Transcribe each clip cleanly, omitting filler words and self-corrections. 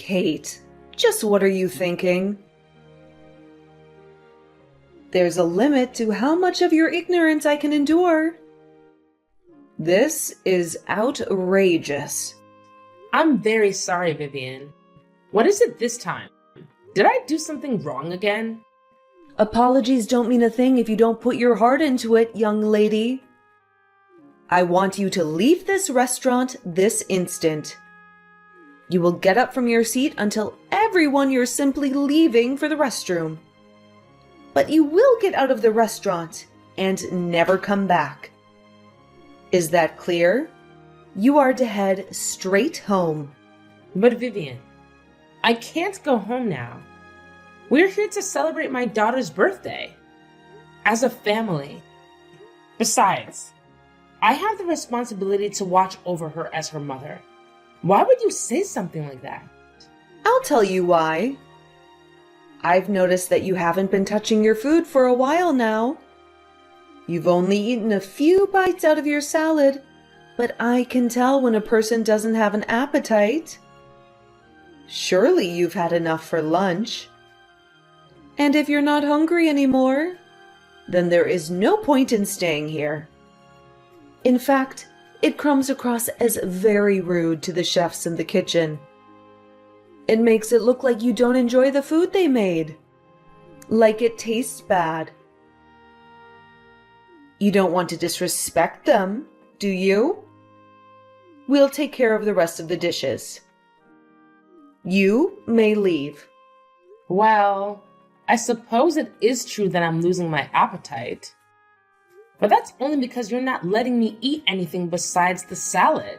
Kate, just what are you thinking? There's a limit to how much of your ignorance I can endure. This is outrageous. I'm very sorry, Vivian. What is it this time? Did I do something wrong again? Apologies don't mean a thing if you don't put your heart into it, young lady. I want you to leave this restaurant this instant. You will get up from your seat and tell everyone you're simply leaving for the restroom. But you will get out of the restaurant and never come back. Is that clear? You are to head straight home. But Vivian, I can't go home now. We're here to celebrate my daughter's birthday. As a family. Besides, I have the responsibility to watch over her as her mother. Why would you say something like that? I'll tell you why. I've noticed that you haven't been touching your food for a while now. You've only eaten a few bites out of your salad, but I can tell when a person doesn't have an appetite. Surely you've had enough for lunch. And if you're not hungry anymore, then there is no point in staying here. In fact, it comes across as very rude to the chefs in the kitchen. It makes it look like you don't enjoy the food they made. Like it tastes bad. You don't want to disrespect them, do you? We'll take care of the rest of the dishes. You may leave. Well, I suppose it is true that I'm losing my appetite. But that's only because you're not letting me eat anything besides the salad.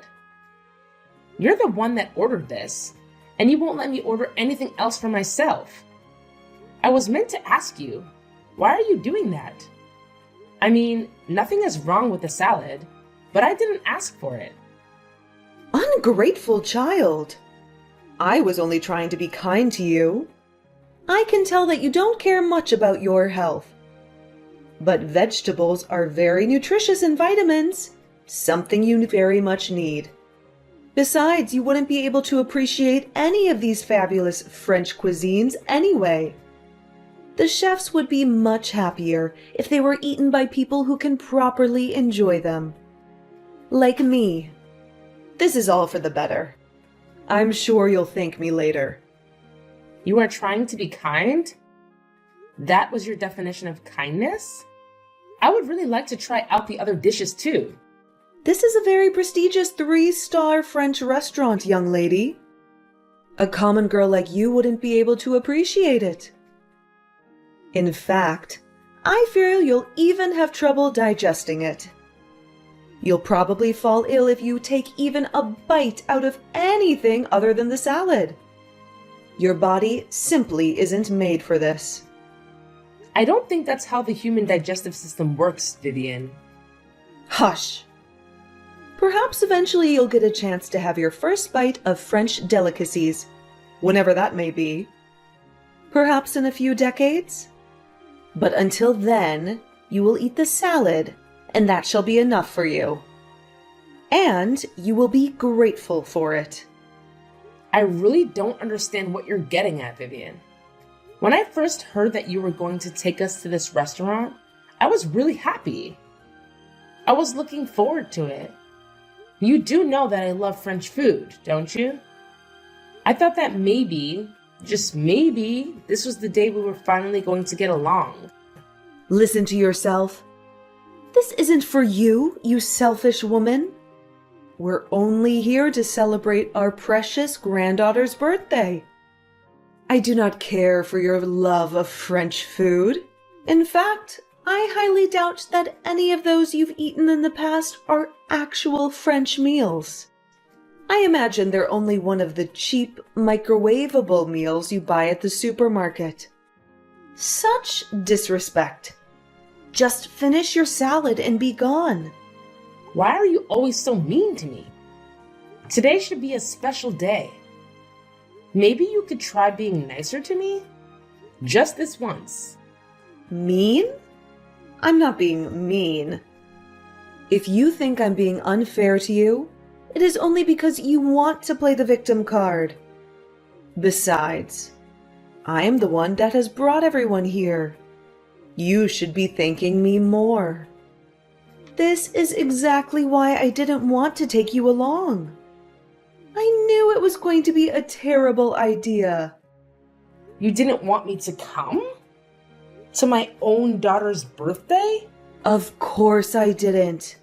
You're the one that ordered this, and you won't let me order anything else for myself. I was meant to ask you, why are you doing that? I mean, nothing is wrong with the salad, but I didn't ask for it. Ungrateful child. I was only trying to be kind to you. I can tell that you don't care much about your health. But vegetables are very nutritious in vitamins, something you very much need. Besides, you wouldn't be able to appreciate any of these fabulous French cuisines anyway. The chefs would be much happier if they were eaten by people who can properly enjoy them. Like me. This is all for the better. I'm sure you'll thank me later. You are trying to be kind? That was your definition of kindness? I would really like to try out the other dishes too. This is a very prestigious 3-star French restaurant, young lady. A common girl like you wouldn't be able to appreciate it. In fact, I fear you'll even have trouble digesting it. You'll probably fall ill if you take even a bite out of anything other than the salad. Your body simply isn't made for this. I don't think that's how the human digestive system works, Vivian. Hush! Perhaps eventually you'll get a chance to have your first bite of French delicacies, whenever that may be. Perhaps in a few decades? But until then, you will eat the salad, and that shall be enough for you. And you will be grateful for it. I really don't understand what you're getting at, Vivian. When I first heard that you were going to take us to this restaurant, I was really happy. I was looking forward to it. You do know that I love French food, don't you? I thought that maybe, just maybe, this was the day we were finally going to get along. Listen to yourself. This isn't for you, you selfish woman. We're only here to celebrate our precious granddaughter's birthday. I do not care for your love of French food. In fact, I highly doubt that any of those you've eaten in the past are actual French meals. I imagine they're only one of the cheap, microwavable meals you buy at the supermarket. Such disrespect. Just finish your salad and be gone. Why are you always so mean to me? Today should be a special day. Maybe you could try being nicer to me? Just this once. Mean? I'm not being mean. If you think I'm being unfair to you, it is only because you want to play the victim card. Besides, I am the one that has brought everyone here. You should be thanking me more. This is exactly why I didn't want to take you along. I knew it was going to be a terrible idea. You didn't want me to come? To my own daughter's birthday? Of course I didn't.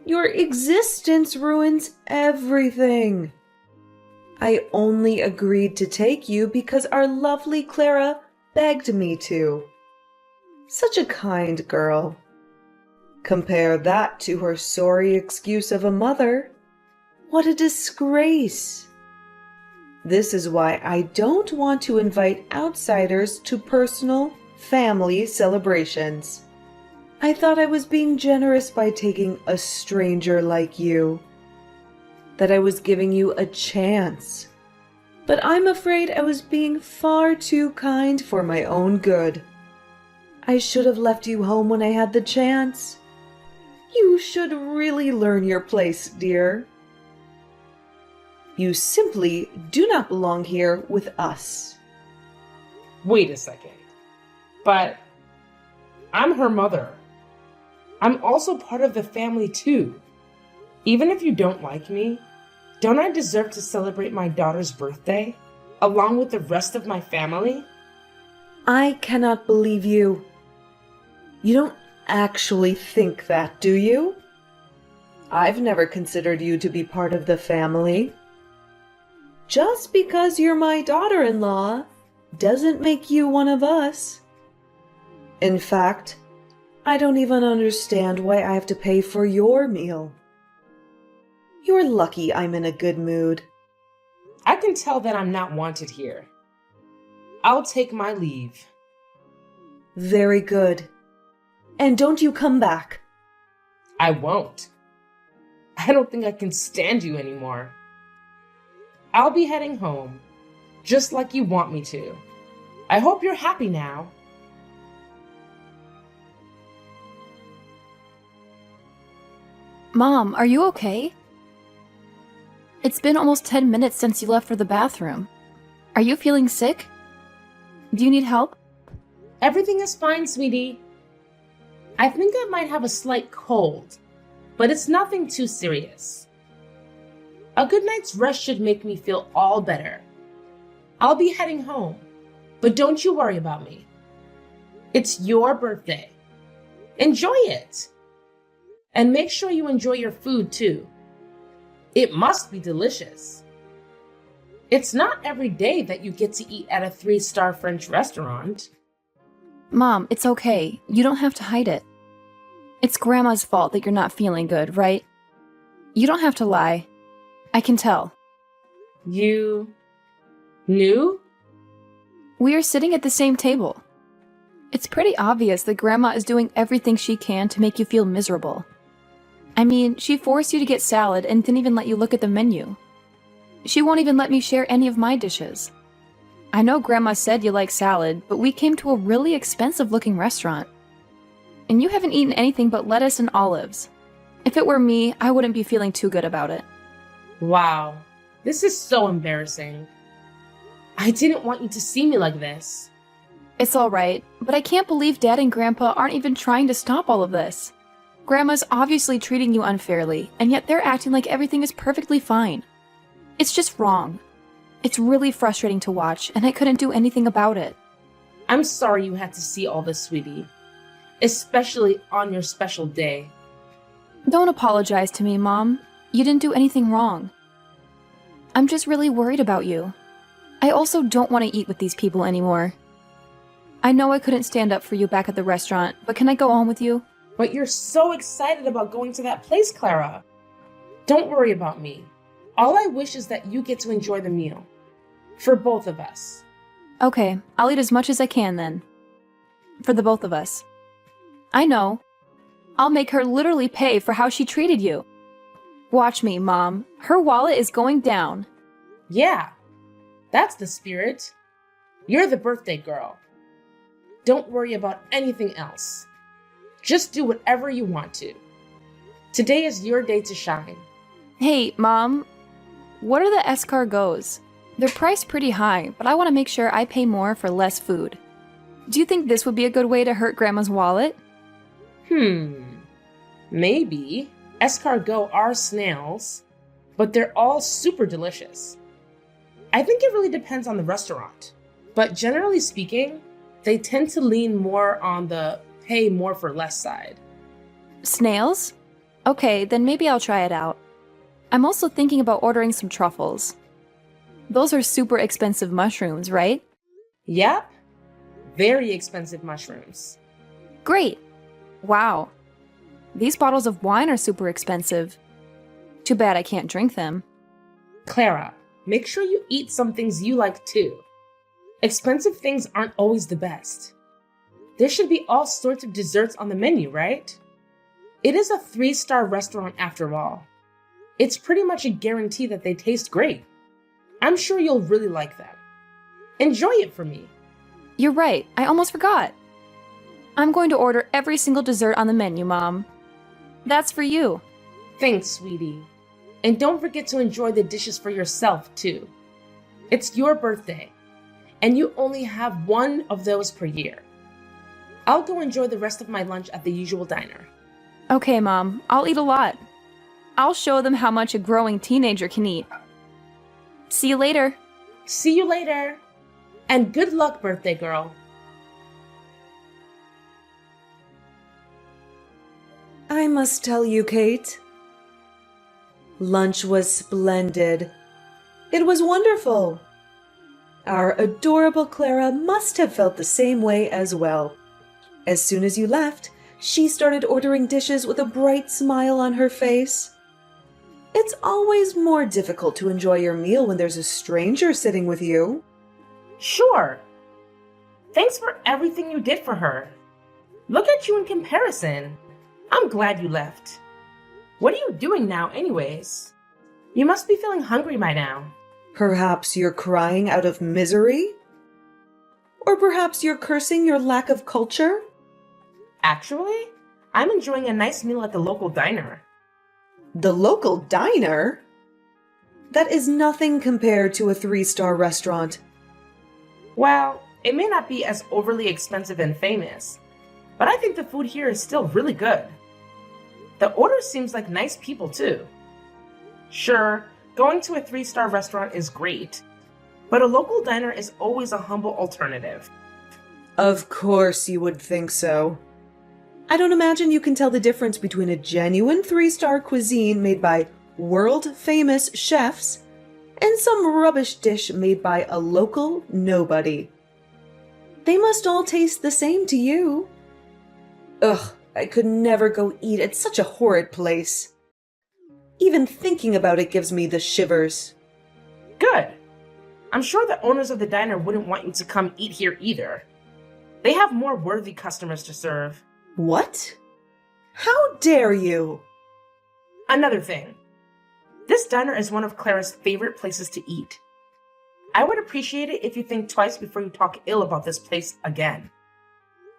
Your existence ruins everything. I only agreed to take you because our lovely Clara begged me to. Such a kind girl. Compare that to her sorry excuse of a mother. What a disgrace. This is why I don't want to invite outsiders to personal, family celebrations. I thought I was being generous by taking a stranger like you. That I was giving you a chance. But I'm afraid I was being far too kind for my own good. I should have left you home when I had the chance. You should really learn your place, dear. You simply do not belong here with us. Wait a second. But I'm her mother. I'm also part of the family too. Even if you don't like me, don't I deserve to celebrate my daughter's birthday along with the rest of my family? I cannot believe you. You don't actually think that, do you? I've never considered you to be part of the family. Just because you're my daughter-in-law doesn't make you one of us. In fact, I don't even understand why I have to pay for your meal. You're lucky I'm in a good mood. I can tell that I'm not wanted here. I'll take my leave. Very good. And don't you come back. I won't. I don't think I can stand you anymore. I'll be heading home, just like you want me to. I hope you're happy now. Mom, are you okay? It's been almost 10 minutes since you left for the bathroom. Are you feeling sick? Do you need help? Everything is fine, sweetie. I think I might have a slight cold, but it's nothing too serious. A good night's rest should make me feel all better. I'll be heading home, but don't you worry about me. It's your birthday. Enjoy it. And make sure you enjoy your food too. It must be delicious. It's not every day that you get to eat at a 3-star French restaurant. Mom, it's okay. You don't have to hide it. It's Grandma's fault that you're not feeling good, right? You don't have to lie. I can tell. You knew? We are sitting at the same table. It's pretty obvious that Grandma is doing everything she can to make you feel miserable. I mean, she forced you to get salad and didn't even let you look at the menu. She won't even let me share any of my dishes. I know Grandma said you like salad, but we came to a really expensive-looking restaurant. And you haven't eaten anything but lettuce and olives. If it were me, I wouldn't be feeling too good about it. Wow, this is so embarrassing. I didn't want you to see me like this. It's alright, but I can't believe Dad and Grandpa aren't even trying to stop all of this. Grandma's obviously treating you unfairly, and yet they're acting like everything is perfectly fine. It's just wrong. It's really frustrating to watch, and I couldn't do anything about it. I'm sorry you had to see all this, sweetie. Especially on your special day. Don't apologize to me, Mom. You didn't do anything wrong. I'm just really worried about you. I also don't want to eat with these people anymore. I know I couldn't stand up for you back at the restaurant, but can I go on with you? But you're so excited about going to that place, Clara. Don't worry about me. All I wish is that you get to enjoy the meal. For both of us. Okay, I'll eat as much as I can then. For the both of us. I know. I'll make her literally pay for how she treated you. Watch me, Mom. Her wallet is going down. Yeah, that's the spirit. You're the birthday girl. Don't worry about anything else. Just do whatever you want to. Today is your day to shine. Hey, Mom. What are the escargots? They're priced pretty high, but I want to make sure I pay more for less food. Do you think this would be a good way to hurt Grandma's wallet? Maybe. Escargot are snails, but they're all super delicious. I think it really depends on the restaurant. But generally speaking, they tend to lean more on the pay more for less side. Snails? Okay, then maybe I'll try it out. I'm also thinking about ordering some truffles. Those are super expensive mushrooms, right? Yep. Very expensive mushrooms. Great! Wow. These bottles of wine are super expensive. Too bad I can't drink them. Clara, make sure you eat some things you like too. Expensive things aren't always the best. There should be all sorts of desserts on the menu, right? It is a 3-star restaurant after all. It's pretty much a guarantee that they taste great. I'm sure you'll really like them. Enjoy it for me. You're right, I almost forgot. I'm going to order every single dessert on the menu, Mom. That's for you. Thanks, sweetie. And don't forget to enjoy the dishes for yourself, too. It's your birthday, and you only have one of those per year. I'll go enjoy the rest of my lunch at the usual diner. Okay, Mom, I'll eat a lot. I'll show them how much a growing teenager can eat. See you later. See you later. And good luck, birthday girl. I must tell you, Kate. Lunch was splendid. It was wonderful. Our adorable Clara must have felt the same way as well. As soon as you left, she started ordering dishes with a bright smile on her face. It's always more difficult to enjoy your meal when there's a stranger sitting with you. Sure. Thanks for everything you did for her. Look at you in comparison. I'm glad you left. What are you doing now anyways? You must be feeling hungry by now. Perhaps you're crying out of misery? Or perhaps you're cursing your lack of culture? Actually, I'm enjoying a nice meal at the local diner. The local diner? That is nothing compared to a 3-star restaurant. Well, it may not be as overly expensive and famous, but I think the food here is still really good. The order seems like nice people too. Sure, going to a 3-star restaurant is great, but a local diner is always a humble alternative. Of course you would think so. I don't imagine you can tell the difference between a genuine 3-star cuisine made by world-famous chefs and some rubbish dish made by a local nobody. They must all taste the same to you. Ugh, I could never go eat at such a horrid place. Even thinking about it gives me the shivers. Good. I'm sure the owners of the diner wouldn't want you to come eat here either. They have more worthy customers to serve. What? How dare you? Another thing. This diner is one of Clara's favorite places to eat. I would appreciate it if you think twice before you talk ill about this place again.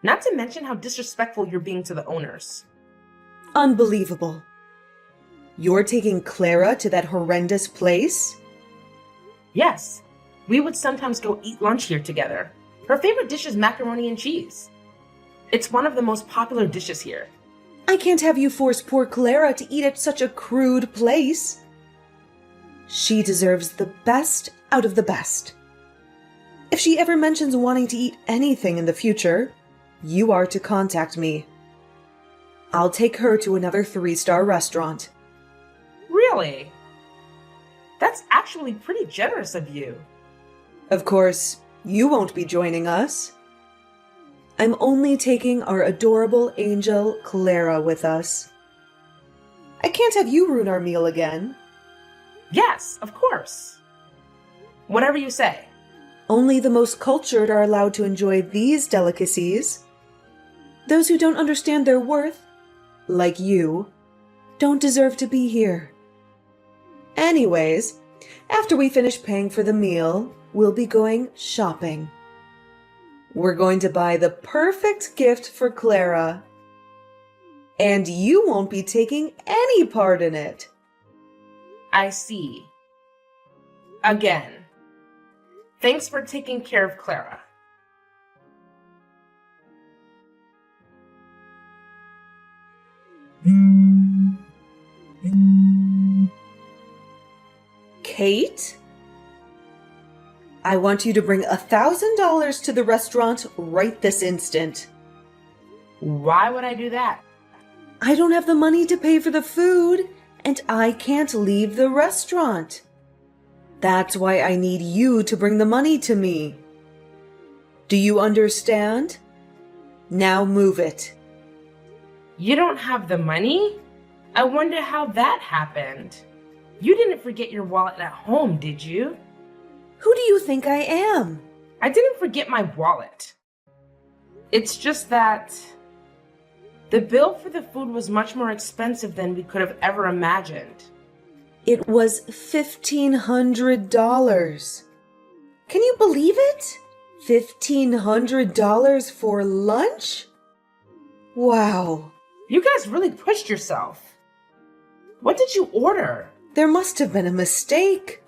Not to mention how disrespectful you're being to the owners. Unbelievable. You're taking Clara to that horrendous place? Yes, we would sometimes go eat lunch here together. Her favorite dish is macaroni and cheese. It's one of the most popular dishes here. I can't have you force poor Clara to eat at such a crude place. She deserves the best out of the best. If she ever mentions wanting to eat anything in the future, you are to contact me. I'll take her to another 3-star restaurant. Really? That's actually pretty generous of you. Of course, you won't be joining us. I'm only taking our adorable angel Clara with us. I can't have you ruin our meal again. Yes, of course. Whatever you say. Only the most cultured are allowed to enjoy these delicacies. Those who don't understand their worth, like you, don't deserve to be here. Anyways, after we finish paying for the meal, we'll be going shopping. We're going to buy the perfect gift for Clara. And you won't be taking any part in it. I see. Again. Thanks for taking care of Clara. Kate? I want you to bring $1,000 to the restaurant right this instant. Why would I do that? I don't have the money to pay for the food, and I can't leave the restaurant. That's why I need you to bring the money to me. Do you understand? Now move it. You don't have the money? I wonder how that happened. You didn't forget your wallet at home, did you? Who do you think I am? I didn't forget my wallet. It's just that the bill for the food was much more expensive than we could have ever imagined. It was $1,500. Can you believe it? $1,500 for lunch? Wow. You guys really pushed yourself. What did you order? There must have been a mistake.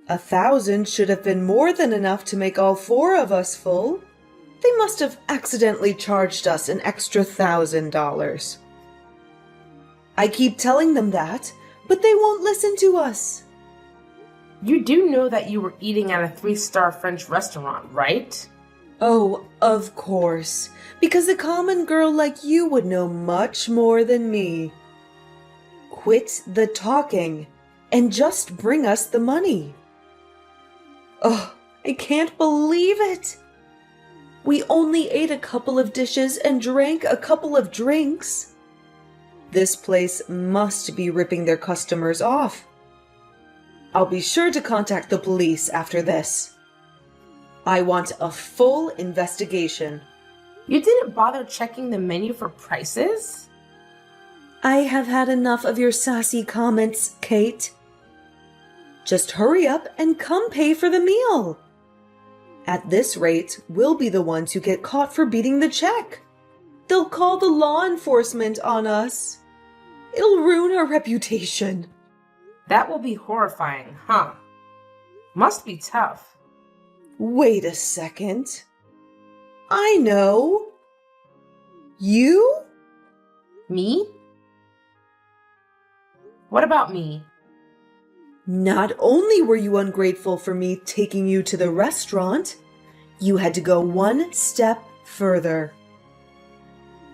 1,000 should have been more than enough to make all four of us full. They must have accidentally charged us an extra $1,000. I keep telling them that, but they won't listen to us. You do know that you were eating at a 3-star French restaurant, right? Oh, of course, because a common girl like you would know much more than me. Quit the talking and just bring us the money. Oh, I can't believe it. We only ate a couple of dishes and drank a couple of drinks. This place must be ripping their customers off. I'll be sure to contact the police after this. I want a full investigation. You didn't bother checking the menu for prices? I have had enough of your sassy comments, Kate. Just hurry up and come pay for the meal. At this rate, we'll be the ones who get caught for beating the check. They'll call the law enforcement on us. It'll ruin our reputation. That will be horrifying, huh? Must be tough. Wait a second. I know. You? Me? What about me? Not only were you ungrateful for me taking you to the restaurant, you had to go one step further.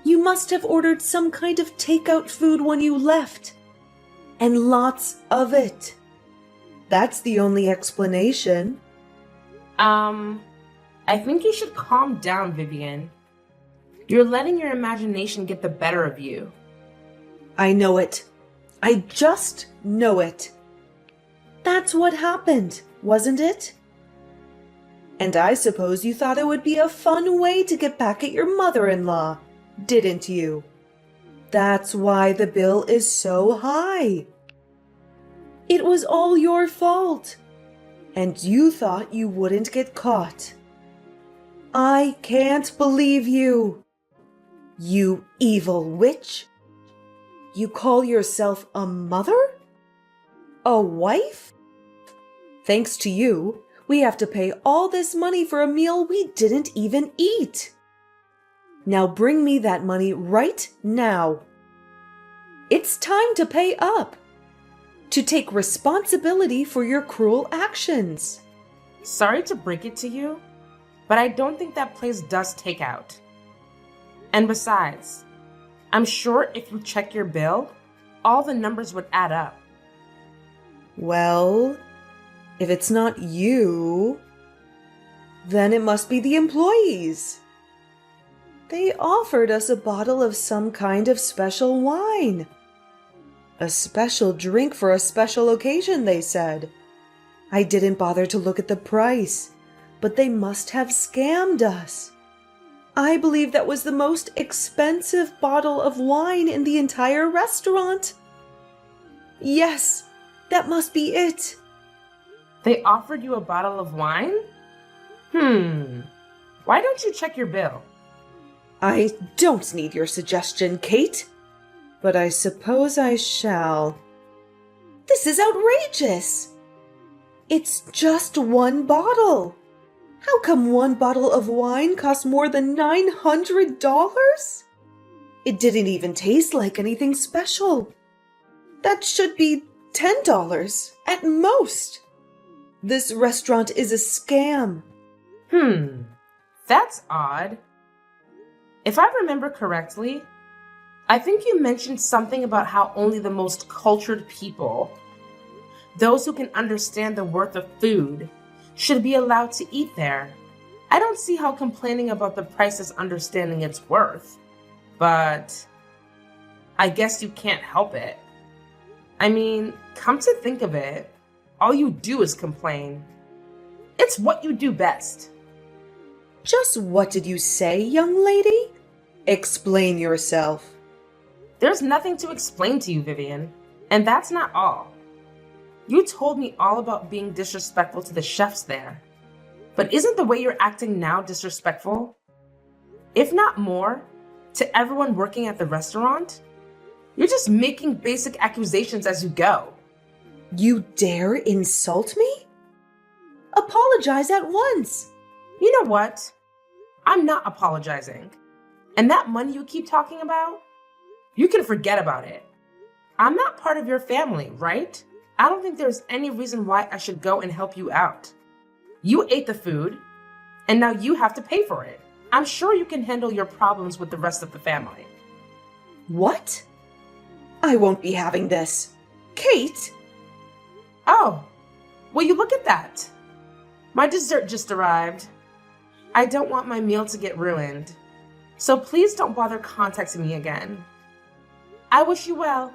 You must have ordered some kind of takeout food when you left, and lots of it. That's the only explanation. I think you should calm down, Vivian. You're letting your imagination get the better of you. I know it. I just know it. That's what happened, wasn't it? And I suppose you thought it would be a fun way to get back at your mother-in-law, didn't you? That's why the bill is so high. It was all your fault, and you thought you wouldn't get caught. I can't believe you. You evil witch. You call yourself a mother? A wife? Thanks to you, we have to pay all this money for a meal we didn't even eat. Now bring me that money right now. It's time to pay up. To take responsibility for your cruel actions. Sorry to break it to you, but I don't think that place does takeout. And besides, I'm sure if you check your bill, all the numbers would add up. Well, if it's not you, then it must be the employees. They offered us a bottle of some kind of special wine. A special drink for a special occasion, they said. I didn't bother to look at the price, but they must have scammed us. I believe that was the most expensive bottle of wine in the entire restaurant. Yes, that must be it. They offered you a bottle of wine? Why don't you check your bill? I don't need your suggestion, Kate, but I suppose I shall. This is outrageous. It's just one bottle. How come one bottle of wine costs more than $900? It didn't even taste like anything special. That should be $10 at most. This restaurant is a scam. That's odd. If I remember correctly, I think you mentioned something about how only the most cultured people, those who can understand the worth of food, should be allowed to eat there. I don't see how complaining about the price is understanding its worth, but I guess you can't help it. I mean, come to think of it, all you do is complain. It's what you do best. Just what did you say, young lady? Explain yourself. There's nothing to explain to you, Vivian, and that's not all. You told me all about being disrespectful to the chefs there. But isn't the way you're acting now disrespectful? If not more, to everyone working at the restaurant? You're just making basic accusations as you go. You dare insult me? Apologize at once. You know what? I'm not apologizing. And that money you keep talking about? You can forget about it. I'm not part of your family, right? I don't think there's any reason why I should go and help you out. You ate the food, and now you have to pay for it. I'm sure you can handle your problems with the rest of the family. What? I won't be having this. Kate? Oh, will you look at that? My dessert just arrived. I don't want my meal to get ruined, so please don't bother contacting me again. I wish you well.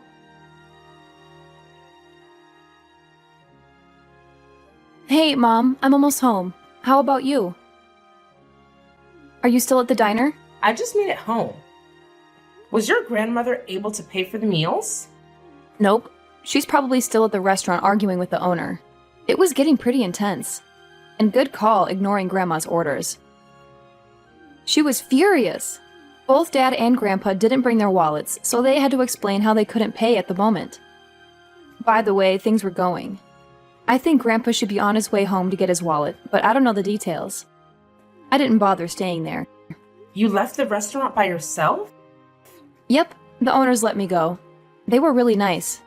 Hey, Mom, I'm almost home. How about you? Are you still at the diner? I just made it home. Was your grandmother able to pay for the meals? Nope. She's probably still at the restaurant arguing with the owner. It was getting pretty intense. And good call ignoring Grandma's orders. She was furious. Both Dad and Grandpa didn't bring their wallets, so they had to explain how they couldn't pay at the moment. By the way, things were going. I think Grandpa should be on his way home to get his wallet, but I don't know the details. I didn't bother staying there. You left the restaurant by yourself? Yep, the owners let me go. They were really nice.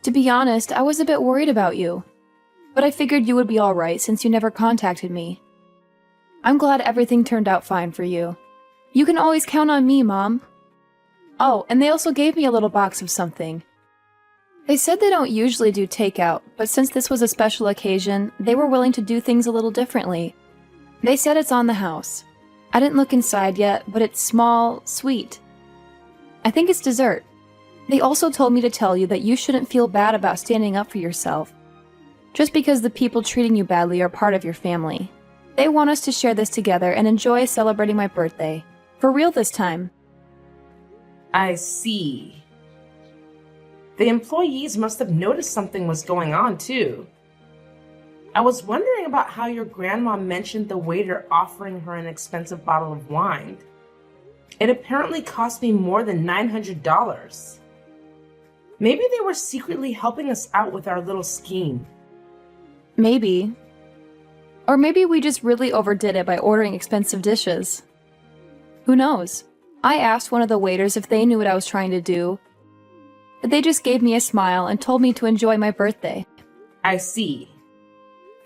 To be honest, I was a bit worried about you. But I figured you would be alright since you never contacted me. I'm glad everything turned out fine for you. You can always count on me, Mom. Oh, and they also gave me a little box of something. They said they don't usually do takeout, but since this was a special occasion, they were willing to do things a little differently. They said it's on the house. I didn't look inside yet, but it's small, sweet. I think it's dessert. They also told me to tell you that you shouldn't feel bad about standing up for yourself. Just because the people treating you badly are part of your family. They want us to share this together and enjoy celebrating my birthday. For real this time. I see. The employees must have noticed something was going on, too. I was wondering about how your grandma mentioned the waiter offering her an expensive bottle of wine. It apparently cost me more than $900. Maybe they were secretly helping us out with our little scheme. Maybe. Or maybe we just really overdid it by ordering expensive dishes. Who knows? I asked one of the waiters if they knew what I was trying to do, but they just gave me a smile and told me to enjoy my birthday. I see.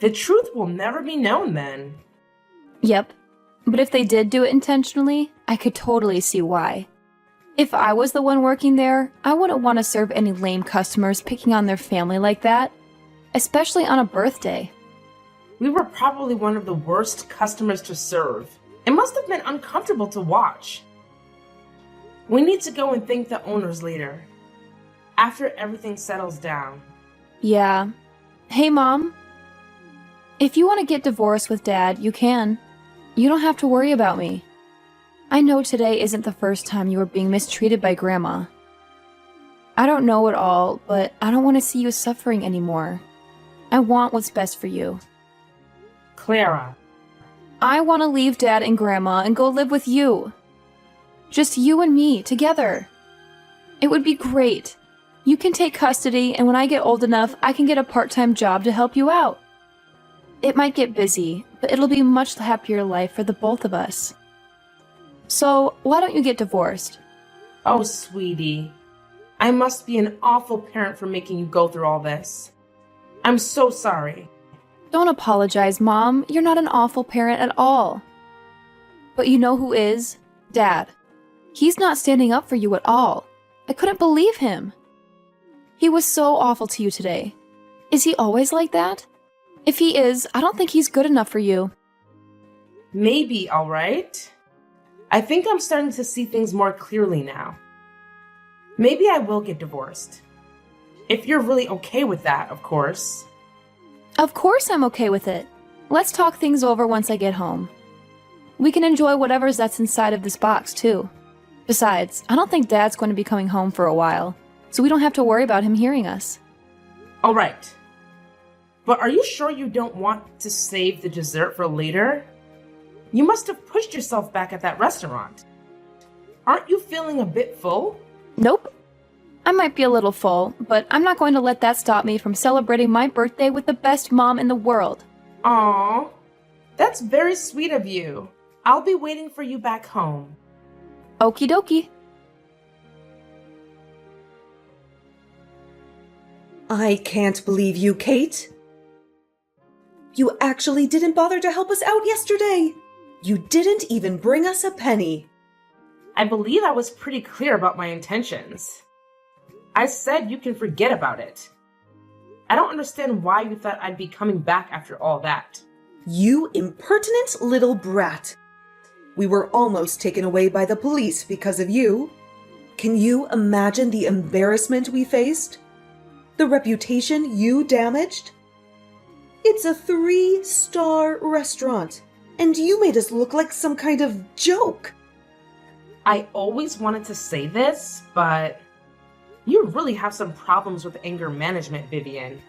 The truth will never be known then. Yep. But if they did do it intentionally, I could totally see why. If I was the one working there, I wouldn't want to serve any lame customers picking on their family like that, especially on a birthday. We were probably one of the worst customers to serve. It must have been uncomfortable to watch. We need to go and thank the owners later, after everything settles down. Yeah. Hey, Mom. If you want to get divorced with Dad, you can. You don't have to worry about me. I know today isn't the first time you were being mistreated by Grandma. I don't know it all, but I don't want to see you suffering anymore. I want what's best for you. Clara. I want to leave Dad and Grandma and go live with you. Just you and me, together. It would be great. You can take custody, and when I get old enough, I can get a part-time job to help you out. It might get busy, but it'll be a much happier life for the both of us. So, why don't you get divorced? Oh, sweetie. I must be an awful parent for making you go through all this. I'm so sorry. Don't apologize, Mom. You're not an awful parent at all. But you know who is? Dad. He's not standing up for you at all. I couldn't believe him. He was so awful to you today. Is he always like that? If he is, I don't think he's good enough for you. Maybe, all right. I think I'm starting to see things more clearly now. Maybe I will get divorced. If you're really okay with that, of course. Of course I'm okay with it. Let's talk things over once I get home. We can enjoy whatever's that's inside of this box, too. Besides, I don't think Dad's going to be coming home for a while, so we don't have to worry about him hearing us. All right. But are you sure you don't want to save the dessert for later? You must have pushed yourself back at that restaurant. Aren't you feeling a bit full? Nope. I might be a little full, but I'm not going to let that stop me from celebrating my birthday with the best mom in the world. Aw, that's very sweet of you. I'll be waiting for you back home. Okie dokie. I can't believe you, Kate. You actually didn't bother to help us out yesterday. You didn't even bring us a penny. I believe I was pretty clear about my intentions. I said you can forget about it. I don't understand why you thought I'd be coming back after all that. You impertinent little brat. We were almost taken away by the police because of you. Can you imagine the embarrassment we faced? The reputation you damaged? It's a 3-star restaurant, and you made us look like some kind of joke. I always wanted to say this, but you really have some problems with anger management, Vivian.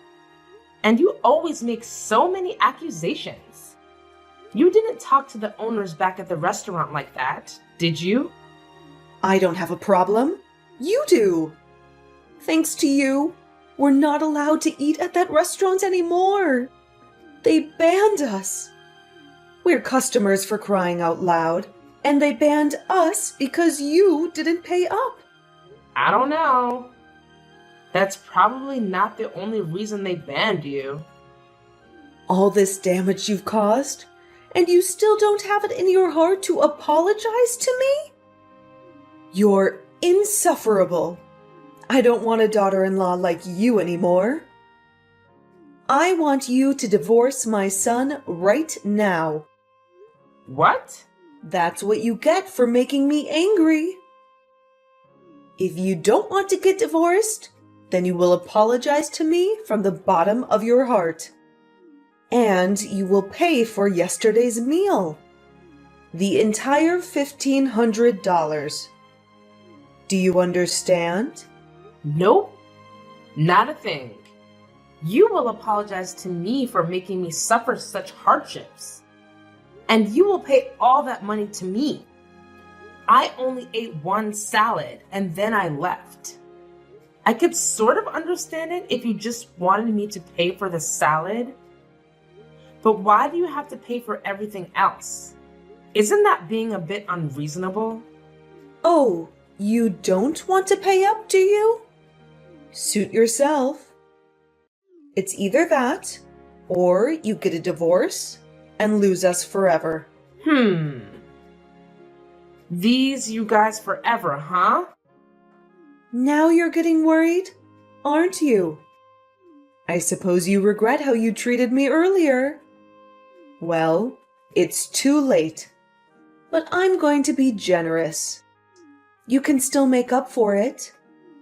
And you always make so many accusations. You didn't talk to the owners back at the restaurant like that, did you? I don't have a problem. You do. Thanks to you, we're not allowed to eat at that restaurant anymore. They banned us. We're customers for crying out loud, and they banned us because you didn't pay up. I don't know. That's probably not the only reason they banned you. All this damage you've caused, and you still don't have it in your heart to apologize to me? You're insufferable. I don't want a daughter-in-law like you anymore. I want you to divorce my son right now. What? That's what you get for making me angry. If you don't want to get divorced, then you will apologize to me from the bottom of your heart. And you will pay for yesterday's meal. The entire $1,500. Do you understand? Nope. Not a thing. You will apologize to me for making me suffer such hardships. And you will pay all that money to me. I only ate one salad and then I left. I could sort of understand it if you just wanted me to pay for the salad. But why do you have to pay for everything else? Isn't that being a bit unreasonable? Oh, you don't want to pay up, do you? Suit yourself. It's either that, or you get a divorce and lose us forever. These you guys forever, huh? Now you're getting worried, aren't you? I suppose you regret how you treated me earlier. Well, it's too late. But I'm going to be generous. You can still make up for it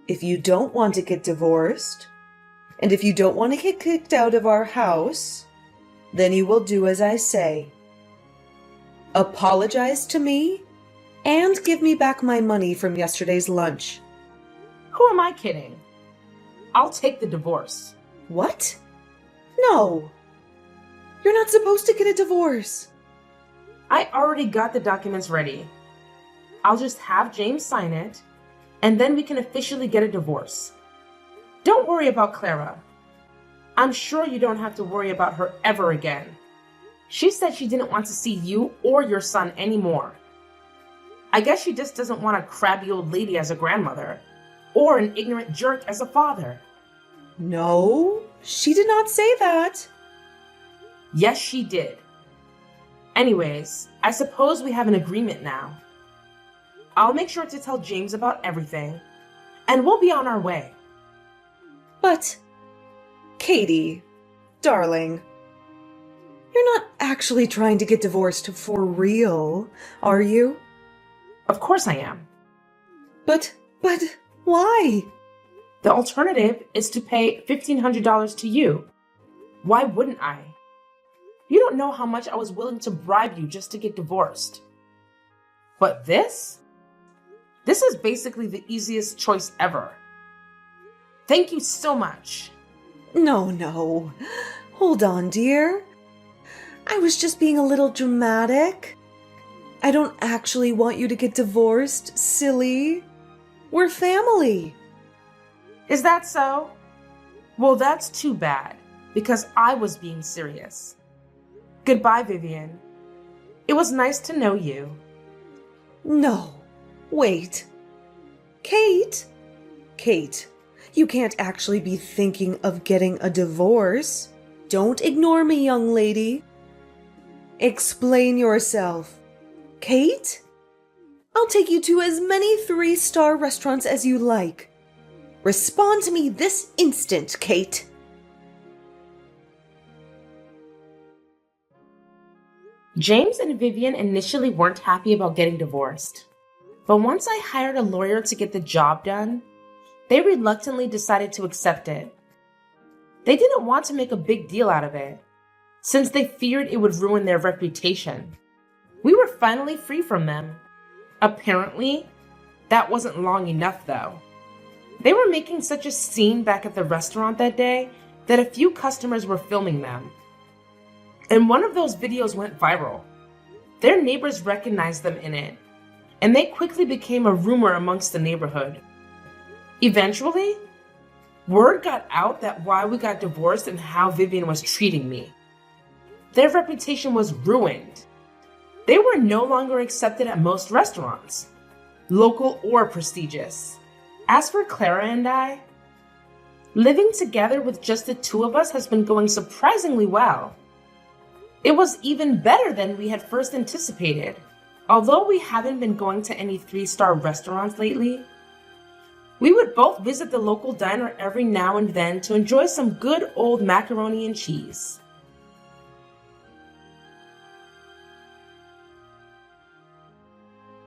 if you don't want to get divorced. And if you don't want to get kicked out of our house, then you will do as I say. Apologize to me and give me back my money from yesterday's lunch. Who am I kidding? I'll take the divorce. What? No. You're not supposed to get a divorce. I already got the documents ready. I'll just have James sign it, and then we can officially get a divorce. Don't worry about Clara. I'm sure you don't have to worry about her ever again. She said she didn't want to see you or your son anymore. I guess she just doesn't want a crabby old lady as a grandmother, or an ignorant jerk as a father. No, she did not say that. Yes, she did. Anyways, I suppose we have an agreement now. I'll make sure to tell James about everything, and we'll be on our way. But, Katie, darling, you're not actually trying to get divorced for real, are you? Of course I am. But, why? The alternative is to pay $1,500 to you. Why wouldn't I? You don't know how much I was willing to bribe you just to get divorced. But this is basically the easiest choice ever. Thank you so much. No. Hold on, dear. I was just being a little dramatic. I don't actually want you to get divorced, silly. We're family. Is that so? Well, that's too bad, because I was being serious. Goodbye, Vivian. It was nice to know you. No. Wait. Kate, you can't actually be thinking of getting a divorce. Don't ignore me, young lady. Explain yourself. Kate? I'll take you to as many 3-star restaurants as you like. Respond to me this instant, Kate. James and Vivian initially weren't happy about getting divorced. But once I hired a lawyer to get the job done, they reluctantly decided to accept it. They didn't want to make a big deal out of it, since they feared it would ruin their reputation. We were finally free from them. Apparently, that wasn't long enough though. They were making such a scene back at the restaurant that day that a few customers were filming them. And one of those videos went viral. Their neighbors recognized them in it, and they quickly became a rumor amongst the neighborhood. Eventually, word got out that why we got divorced and how Vivian was treating me. Their reputation was ruined. They were no longer accepted at most restaurants, local or prestigious. As for Clara and I, living together with just the two of us has been going surprisingly well. It was even better than we had first anticipated. Although we haven't been going to any 3-star restaurants lately, we would both visit the local diner every now and then to enjoy some good old macaroni and cheese.